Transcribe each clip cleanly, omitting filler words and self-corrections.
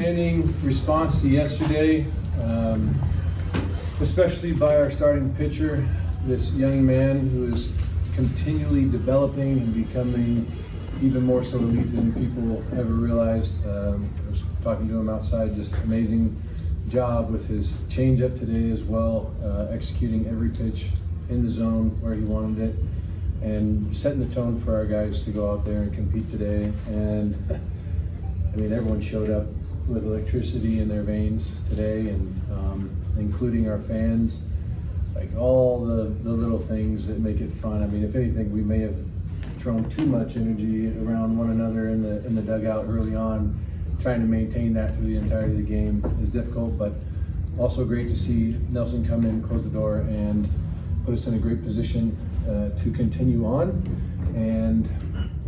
outstanding response to yesterday, especially by our starting pitcher, this young man who is continually developing and becoming even more so elite than people ever realized. I was talking to him outside, just amazing job with his changeup today as well, executing every pitch in the zone where he wanted it, and setting the tone for our guys to go out there and compete today. And I mean, everyone showed up with electricity in their veins today, and including our fans, like all the little things that make it fun. I mean, if anything, we may have thrown too much energy around one another in the dugout early on. Trying to maintain that through the entirety of the game is difficult, but also great to see Nelson come in, close the door, and put us in a great position to continue on. And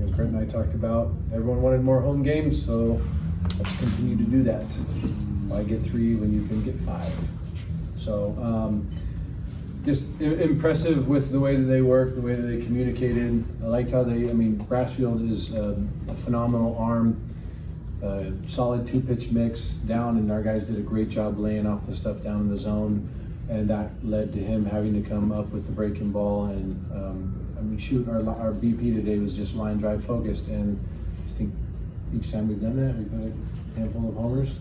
as Brent and I talked about, everyone wanted more home games, so let's continue to do that. Why get 3 when you can get 5? So just impressive with the way that they worked, the way that they communicated. I liked how Brassfield is a phenomenal arm. Solid 2-pitch mix down, and our guys did a great job laying off the stuff down in the zone, and that led to him having to come up with the breaking ball. And our BP today was just line drive focused, and I think each time we've done that, we've got a handful of homers.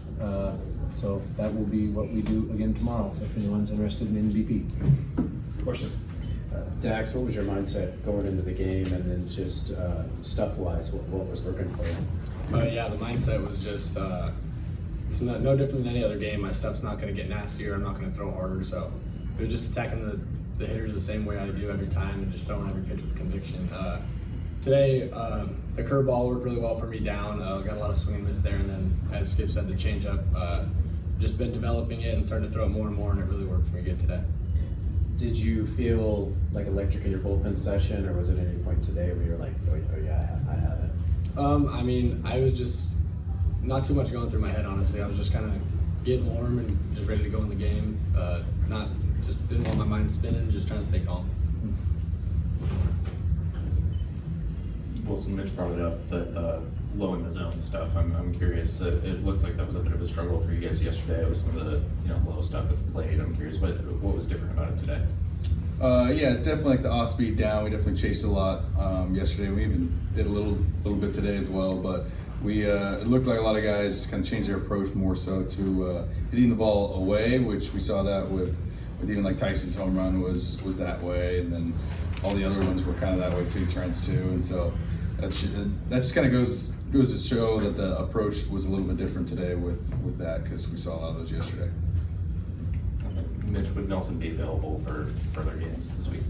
So that will be what we do again tomorrow if anyone's interested in BP. Question. Dax, what was your mindset going into the game, and then just stuff-wise, what was working for you? Yeah, the mindset was just, it's no different than any other game. My stuff's not going to get nastier. I'm not going to throw harder. So it was just attacking the hitters the same way I do every time and just throwing every pitch with conviction. Today, the curveball worked really well for me down. Got a lot of swing and miss there, and then as Skip said, the changeup, just been developing it and starting to throw it more and more, and it really worked for me good today. Did you feel like electric in your bullpen session, or was it at any point today where you're like, oh yeah, I have it? I was just not too much going through my head, honestly. I was just kind of getting warm and just ready to go in the game. Didn't want my mind spinning, just trying to stay calm. Wilson, Mitch brought it up, that low in the zone stuff. I'm curious. It looked like that was a bit of a struggle for you guys yesterday with some of the low stuff at the plate. I'm curious what was different about it today. Yeah, it's definitely like the off-speed down. We definitely chased a lot yesterday. We even did a little bit today as well. But it looked like a lot of guys kind of changed their approach more so to hitting the ball away, which we saw that with even like Tyson's home run was that way, and then all the other ones were kind of that way too, Trent's too. And so that just kind of goes to show that the approach was a little bit different today with that, because we saw a lot of those yesterday. Mitch, would Nelson be available for further games this week?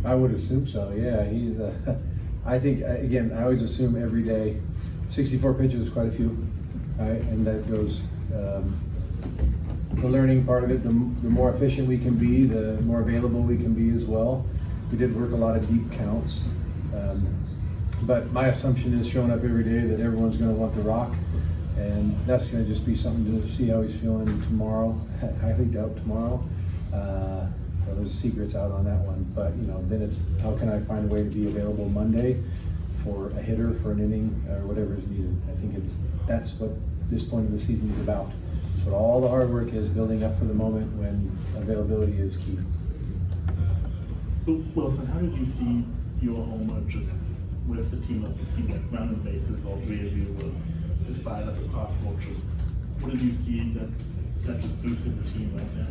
I would assume so, yeah. He's, I think, again, I always assume every day, 64 pitches is quite a few, right? And that goes, the learning part of it, the more efficient we can be, the more available we can be as well. We did work a lot of deep counts, but my assumption is showing up every day that everyone's going to want the rock. And that's going to just be something to see how he's feeling tomorrow. Highly doubt tomorrow. So there's secrets out on that one. But then it's how can I find a way to be available Monday for a hitter for an inning or whatever is needed. I think that's what this point of the season is about. It's what all the hard work is, building up for the moment when availability is key. Wilson, how did you see your home just with the team up? It seemed like rounding the bases, all 3 of you were as fired up as possible. Just what did you see that just boosted the team right now?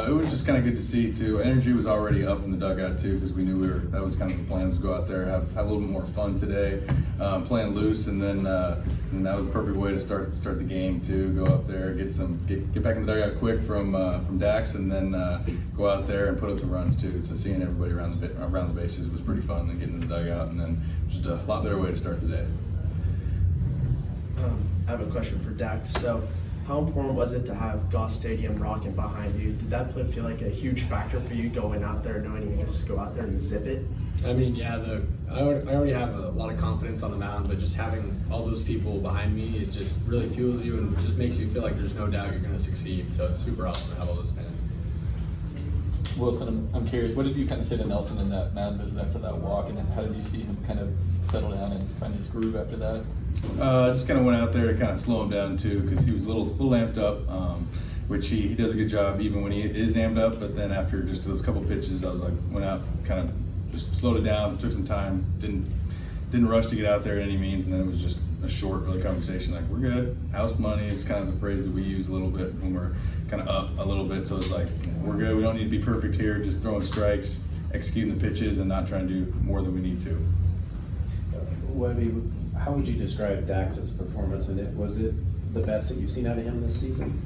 It was just kind of good to see too. Energy was already up in the dugout too, because we knew that was kind of the plan, was go out there, have a little bit more fun today, playing loose, and then that was a perfect way to start the game too. Go out there, get back in the dugout quick from Dax, and then go out there and put up some runs too. So seeing everybody around the bases was pretty fun. Then getting in the dugout, and then just a lot better way to start the day. I have a question for Dax. So, how important was it to have Goss Stadium rocking behind you? Did that feel like a huge factor for you going out there, knowing you can just go out there and zip it? I mean, yeah, I already have a lot of confidence on the mound, but just having all those people behind me, it just really fuels you and just makes you feel like there's no doubt you're going to succeed. So it's super awesome to have all those fans. Wilson, I'm curious, what did you kind of say to Nelson in that mound visit after that walk, and then how did you see him kind of settle down and find his groove after that? Just kind of went out there to kind of slow him down too, because he was a little amped up, which he does a good job even when he is amped up. But then after just those couple pitches, I was like, went out, kind of just slowed it down, took some time, didn't rush to get out there in any means, and then it was just a short, really conversation like, we're good. House money is kind of the phrase that we use a little bit when we're kind of up a little bit. So it's like, we're good. We don't need to be perfect here. Just throwing strikes, executing the pitches, and not trying to do more than we need to. Webby, how would you describe Dax's performance? And was it the best that you've seen out of him this season?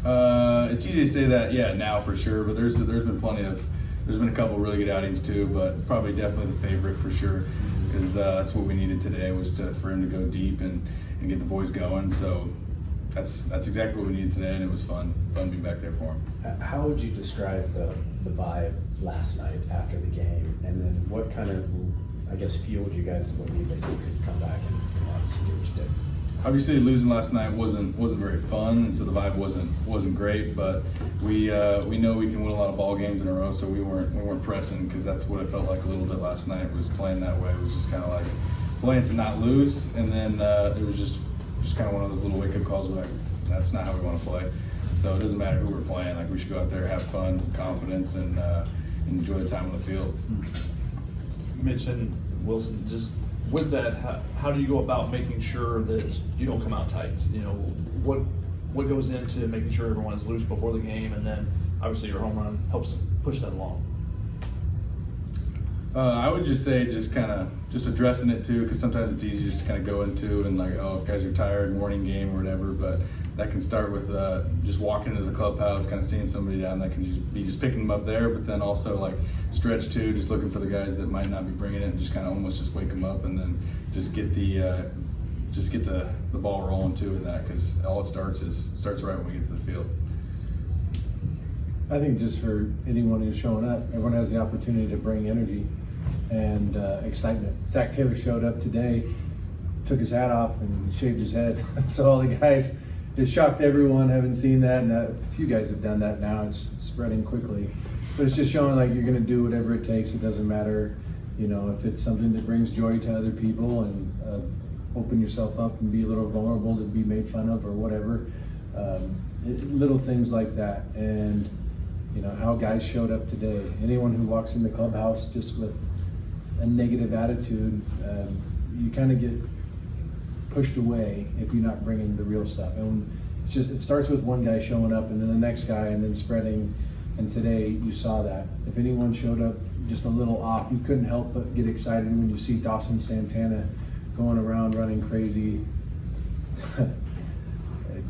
It's easy to say that, yeah, now for sure. But there's been a couple really good outings too. But probably definitely the favorite for sure, because that's what we needed today, was for him to go deep and get the boys going. So that's exactly what we needed today, and it was fun being back there for him. How would you describe the vibe last night after the game, and then what kind of, I guess, fueled you guys to believe that you could come back and obviously do what you did? Obviously, losing last night wasn't very fun, and so the vibe wasn't great. But we know we can win a lot of ball games in a row, so we weren't pressing, because that's what it felt like a little bit last night. Was playing that way. It was just kind of like playing to not lose, and then it was just kind of one of those little wake up calls. Like, that's not how we want to play. So it doesn't matter who we're playing. Like, we should go out there, have fun, confidence, and enjoy the time on the field. Mitch and Wilson, just with that, how do you go about making sure that you don't come out tight? You know, what goes into making sure everyone's loose before the game, and then obviously your home run helps push that along? I would just say just addressing it too, because sometimes it's easy just to kind of go into and like, oh, if guys are tired, morning game or whatever. But that can start with just walking into the clubhouse, kind of seeing somebody down that can just picking them up there, but then also like stretch too, just looking for the guys that might not be bringing it, and just kind of almost just wake them up, and then just get the ball rolling too with that, because all it starts right when we get to the field. I think just for anyone who's showing up, everyone has the opportunity to bring energy and excitement. Zach Taylor showed up today, took his hat off and shaved his head. So all the guys, it shocked everyone. Haven't seen that, and a few guys have done that now. It's spreading quickly, but it's just showing like you're going to do whatever it takes. It doesn't matter, you know, if it's something that brings joy to other people, and open yourself up and be a little vulnerable to be made fun of or whatever. Little things like that, and you know how guys showed up today. Anyone who walks in the clubhouse just with a negative attitude, you kind of get pushed away if you're not bringing the real stuff. And it starts with one guy showing up, and then the next guy, and then spreading. And today you saw that. If anyone showed up just a little off, you couldn't help but get excited when you see Dawson Santana going around running crazy.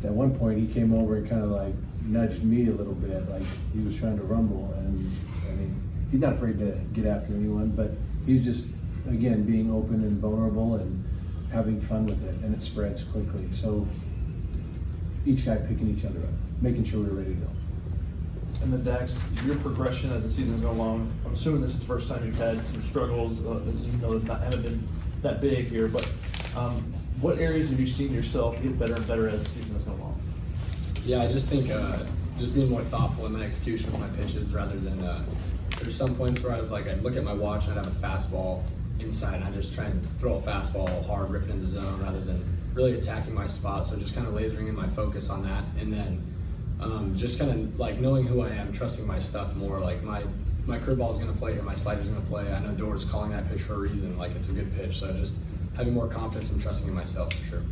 At one point he came over and kind of like nudged me a little bit, like he was trying to rumble. And I mean, he's not afraid to get after anyone, but he's just, again, being open and vulnerable and having fun with it, and it spreads quickly. So each guy picking each other up, making sure we're ready to go. And then Dax, your progression as the season's gone along, I'm assuming this is the first time you've had some struggles, even though they haven't been that big here, but what areas have you seen yourself get better and better as the season has gone along? Yeah, I just think just being more thoughtful in my execution of my pitches, rather than there's some points where I was like, I'd look at my watch and I'd have a fastball inside, and I'd just try and throw a fastball hard, rip it in the zone, rather than really attacking my spot. So just kind of lasering in my focus on that, and then just kind of like knowing who I am, trusting my stuff more. Like my curveball is going to play here, my slider's going to play. I know Dora's calling that pitch for a reason. Like, it's a good pitch. So just having more confidence and trusting in myself for sure.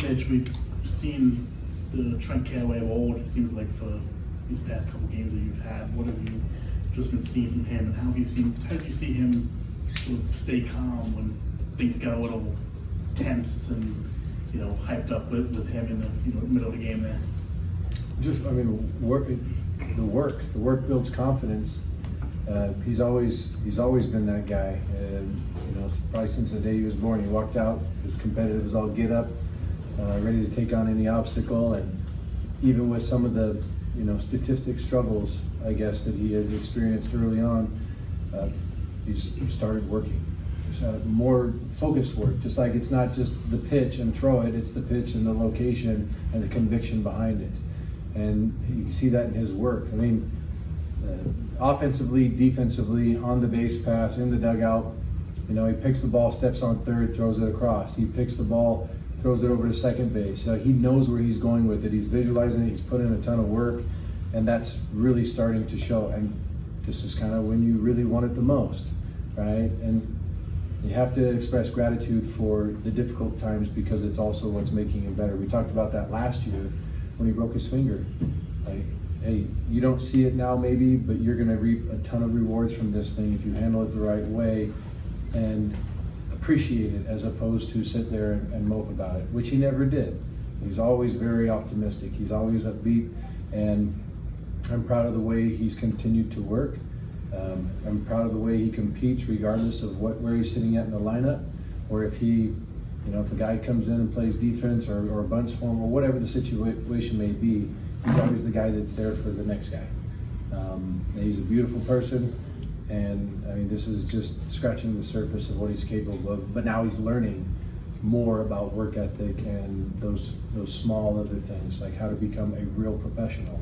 Mitch, we've seen the Trent Canaway of old. It seems like for these past couple games that you've had, what have you just been seeing from him, and how did you see him sort of stay calm when things got a little tense and, you know, hyped up with him in the middle of the game there? Just, I mean, the work builds confidence. He's always been that guy. You know, probably since the day he was born, he walked out as competitive as all get up, ready to take on any obstacle. And even with some of the, you know, statistic struggles, I guess, that he had experienced early on, he started working. More focused work, just like it's not just the pitch and throw it, it's the pitch and the location and the conviction behind it. And you can see that in his work. I mean, offensively, defensively, on the base pass, in the dugout, You know, he picks the ball, steps on third, throws it across. He picks the ball, throws it over to second base. He knows where he's going with it. He's visualizing it. He's put in a ton of work, and that's really starting to show. And this is kind of when you really want it the most, right? And you have to express gratitude for the difficult times because it's also what's making him better. We talked about that last year when he broke his finger. Like, hey, you don't see it now maybe, but you're gonna reap a ton of rewards from this thing if you handle it the right way and appreciate it as opposed to sit there and mope about it, which he never did. He's always very optimistic. He's always upbeat, and I'm proud of the way he's continued to work. I'm proud of the way he competes regardless of where he's sitting at in the lineup, or if if a guy comes in and plays defense or bunts for him or whatever the situation may be, he's always the guy that's there for the next guy. He's a beautiful person, and I mean, this is just scratching the surface of what he's capable of, but now he's learning more about work ethic and those small other things, like how to become a real professional.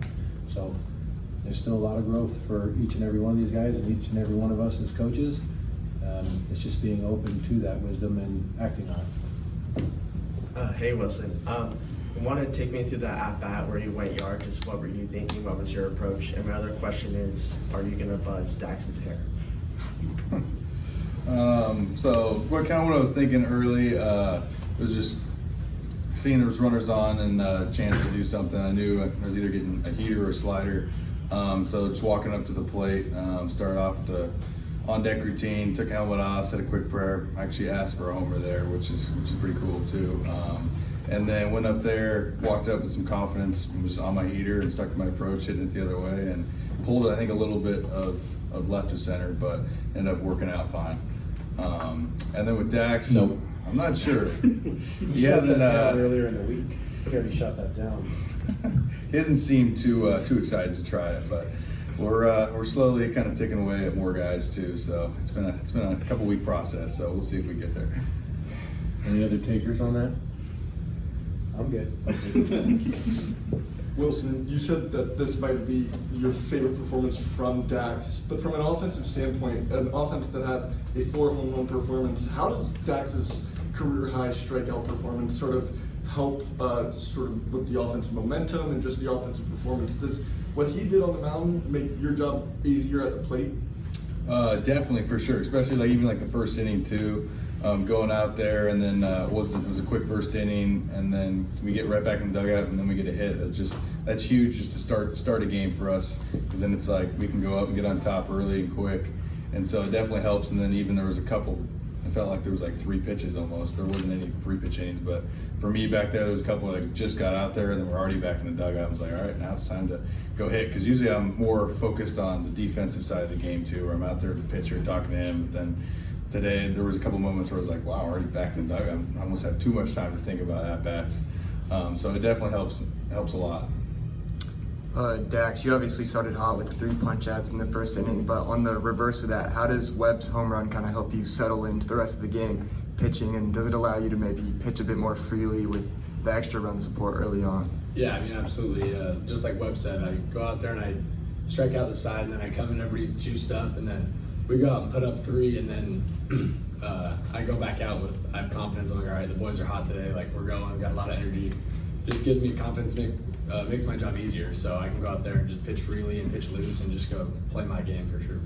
So there's still a lot of growth for each and every one of these guys and each and every one of us as coaches. It's just being open to that wisdom and acting on it. Hey Wilson, want to take me through that at-bat where you went yard? Just what were you thinking? What was your approach? And my other question is, are you going to buzz Dax's hair? So what I was thinking early was just seeing there was runners on and a chance to do something. I knew I was either getting a heater or a slider. So just walking up to the plate, started off the on-deck routine, took helmet off, said a quick prayer. Actually asked for a homer there, which is pretty cool too. And then went up there, walked up with some confidence, was on my heater and stuck to my approach, hitting it the other way, and pulled it, I think, a little bit of left to center, but ended up working out fine. And then with Dax, Nope. I'm not sure. He hasn't earlier in the week. He already shot that down. He hasn't seemed too excited to try it, but we're slowly kind of ticking away at more guys too. So it's been a couple week process. So we'll see if we get there. Any other takers on that? I'm good. Wilson, you said that this might be your favorite performance from Dax, but from an offensive standpoint, an offense that had a 4-home-run performance, how does Dax's career-high strikeout performance sort of help with the offensive momentum and just the offensive performance? Does what he did on the mound make your job easier at the plate? Definitely, for sure. Especially even the first inning too. Going out there, and then it was a quick first inning, and then we get right back in the dugout, and then we get a hit. That's huge just to start a game for us, because then it's like we can go up and get on top early and quick, and so it definitely helps. And then even there was a couple, I felt like there was 3 pitches almost. There wasn't any 3-pitch innings, but for me back there was a couple that just got out there, and then we're already back in the dugout. I was like, all right, now it's time to go hit, because usually I'm more focused on the defensive side of the game too, where I'm out there with the pitcher talking to him, but then today, there was a couple moments where I was like, wow, already back in the dugout. I almost have too much time to think about at-bats. So it definitely helps a lot. Dax, you obviously started hot with the 3 punch-outs in the first inning, but on the reverse of that, how does Webb's home run kind of help you settle into the rest of the game pitching, and does it allow you to maybe pitch a bit more freely with the extra run support early on? Yeah, I mean, absolutely. Just like Webb said, I go out there and I strike out the side, and then I come in, everybody's juiced up, and then we go out and put up 3, and then I go back out with, I have confidence. I'm like, all right, the boys are hot today. We're going, got a lot of energy. Just gives me confidence, makes my job easier. So I can go out there and just pitch freely and pitch loose and just go play my game for sure.